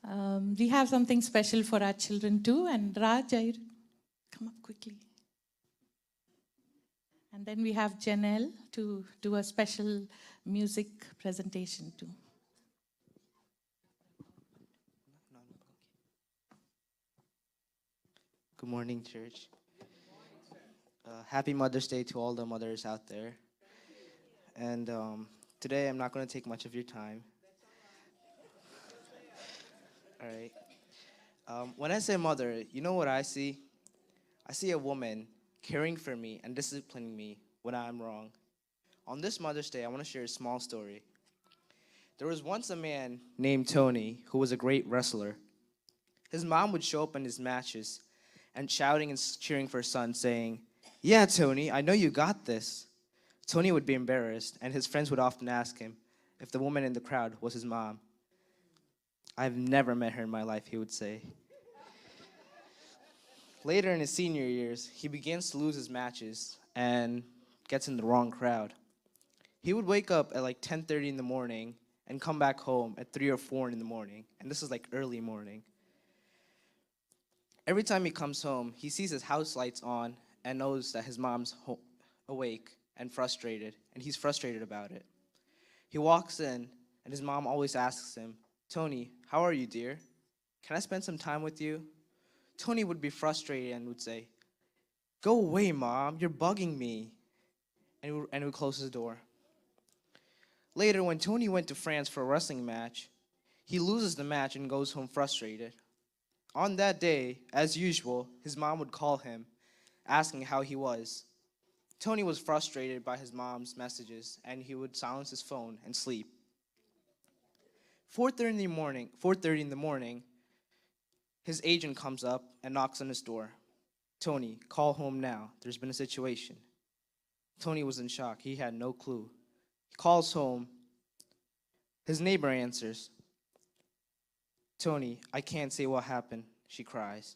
We have something special for our children too. And Raj, come up quickly. And then we have Janelle to do a special music presentation too. Good morning, church. Happy Mother's Day to all the mothers out there. And today I'm not going to take much of your time. All right. When I say mother, you know what I see? I see a woman caring for me and disciplining me when I'm wrong. On this Mother's Day, I want to share a small story. There was once a man named Tony who was a great wrestler. His mom would show up in his matches and shouting and cheering for his son, saying, "Yeah, Tony, I know you got this." Tony would be embarrassed, and his friends would often ask him if the woman in the crowd was his mom. "I've never met her in my life," he would say. Later in his senior years, he begins to lose his matches and gets in the wrong crowd. He would wake up at like 10:30 in the morning and come back home at 3 or 4 in the morning, and this is like early morning. Every time he comes home, he sees his house lights on and knows that his mom's awake and frustrated, and he's frustrated about it. He walks in, and his mom always asks him, "Tony, how are you, dear? Can I spend some time with you?" Tony would be frustrated and would say, "Go away, Mom, you're bugging me," and would close his door. Later, when Tony went to France for a wrestling match, he loses the match and goes home frustrated. On that day, as usual, his mom would call him, asking how he was. Tony was frustrated by his mom's messages, and he would silence his phone and sleep. 4:30 in the morning, his agent comes up and knocks on his door. "Tony, call home now. There's been a situation." Tony was in shock. He had no clue. He calls home. His neighbor answers. "Tony, I can't say what happened," she cries.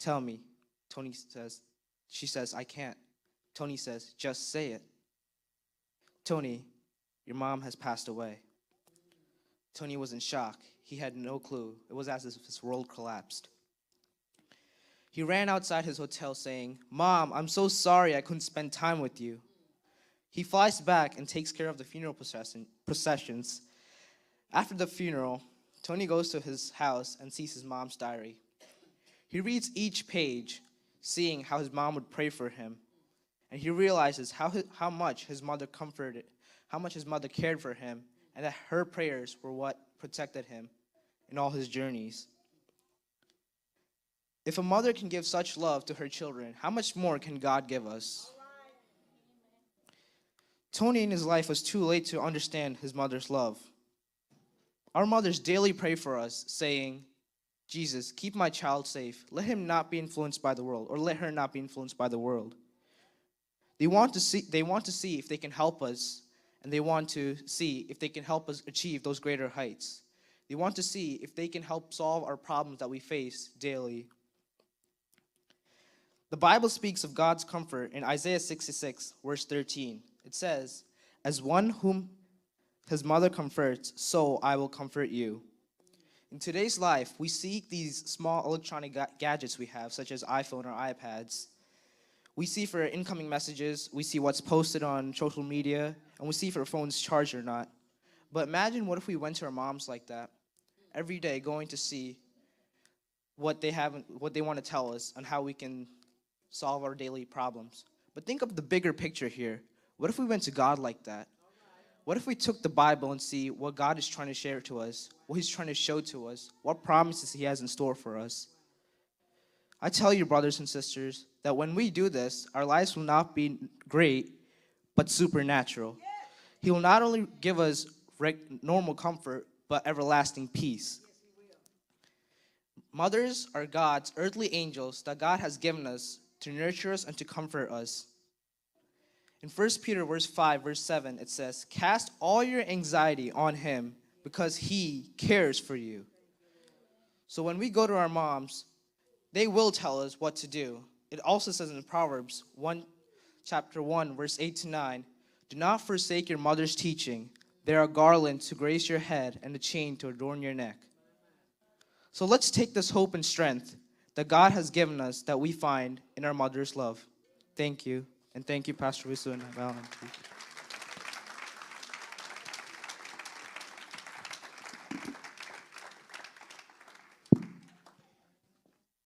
"Tell me." Tony says, she says, "I can't." Tony says, "Just say it." "Tony, your mom has passed away." Tony was in shock. He had no clue. It was as if his world collapsed. He ran outside his hotel saying, "Mom, I'm so sorry I couldn't spend time with you." He flies back and takes care of the funeral processions. After the funeral, Tony goes to his house and sees his mom's diary. He reads each page, seeing how his mom would pray for him, and he realizes how much his mother cared for him, and that her prayers were what protected him in all his journeys. If a mother can give such love to her children, how much more can God give us? Tony in his life was too late to understand his mother's love. Our mothers daily pray for us, saying, "Jesus, keep my child safe. Let him not be influenced by the world, or let her not be influenced by the world." They want to see if they can help us, and they want to see if they can help us achieve those greater heights. They want to see if they can help solve our problems that we face daily. The Bible speaks of God's comfort in Isaiah 66, verse 13. It says, "As one whom his mother comforts, so I will comfort you." In today's life, we see these small electronic gadgets we have, such as iPhone or iPads. We see for incoming messages, we see what's posted on social media, and we see if our phone's charged or not. But imagine what if we went to our moms like that, every day going to see what they want to tell us on how we can solve our daily problems. But think of the bigger picture here. What if we went to God like that? What if we took the Bible and see what God is trying to share to us, what he's trying to show to us, what promises he has in store for us? I tell you, brothers and sisters, that when we do this, our lives will not be great, but supernatural. He will not only give us normal comfort, but everlasting peace. Mothers are God's earthly angels that God has given us to nurture us and to comfort us. In 1 Peter verse 5, verse 7, it says, "Cast all your anxiety on him because he cares for you." So when we go to our moms, they will tell us what to do. It also says in Proverbs chapter 1, verse 8 to 9, "Do not forsake your mother's teaching. They are a garland to grace your head and a chain to adorn your neck." So let's take this hope and strength that God has given us that we find in our mother's love. Thank you. And thank you, Pastor Wisu and Val.